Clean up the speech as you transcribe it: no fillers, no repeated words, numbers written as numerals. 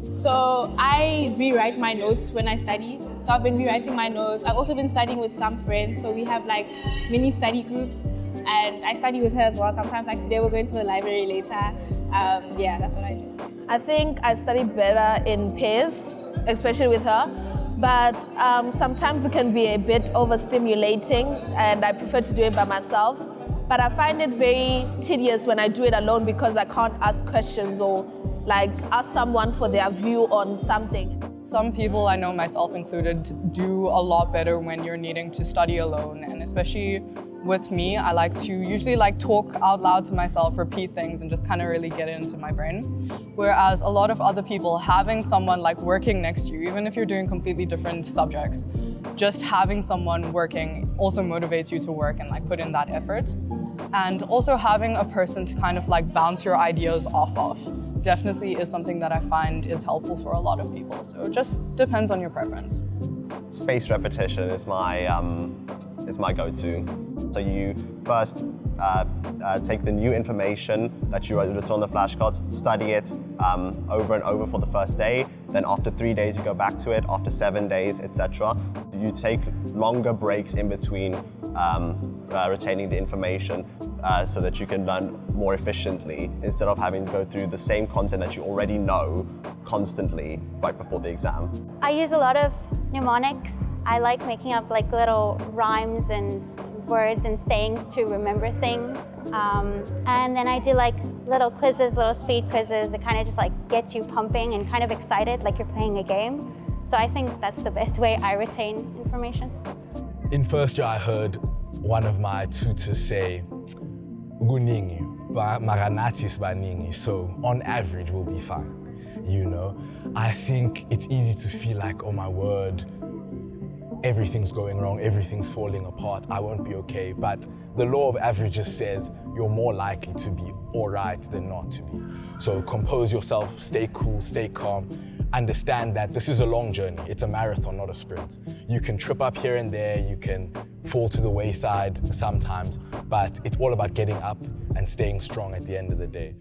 So I rewrite my notes when I study. So I've been rewriting my notes. I've also been studying with some friends. So we have like mini study groups and I study with her as well. Sometimes like today we're going to the library later. Yeah, that's what I do. I think I study better in pairs, especially with her. But sometimes it can be a bit overstimulating and I prefer to do it by myself. But I find it very tedious when I do it alone because I can't ask questions or like ask someone for their view on something. Some people, I know myself included, do a lot better when you're needing to study alone, and especially with me, I like to usually talk out loud to myself, repeat things, and just kind of really get it into my brain. Whereas a lot of other people, having someone working next to you, even if you're doing completely different subjects, just having someone working also motivates you to work and put in that effort. And also having a person to kind of bounce your ideas off of definitely is something that I find is helpful for a lot of people. So it just depends on your preference. Spaced repetition is my go-to. So you first take the new information that you wrote on the flashcards, study it over and over for the first day. Then after 3 days, you go back to it. After 7 days, etc. You take longer breaks in between retaining the information so that you can learn more efficiently instead of having to go through the same content that you already know constantly right before the exam. I use a lot of mnemonics. I like making up little rhymes and words and sayings to remember things. And then I do little quizzes, little speed quizzes. It kind of just gets you pumping and kind of excited like you're playing a game. So I think that's the best way I retain information. In first year, I heard one of my tutors say, "Kuningi, maranatis baningi." So on average, we'll be fine. I think it's easy to feel like, oh my word, everything's going wrong, everything's falling apart, I won't be okay. But the law of averages says you're more likely to be all right than not to be. So compose yourself, stay cool, stay calm. Understand that this is a long journey. It's a marathon, not a sprint. You can trip up here and there, you can fall to the wayside sometimes, but it's all about getting up and staying strong at the end of the day.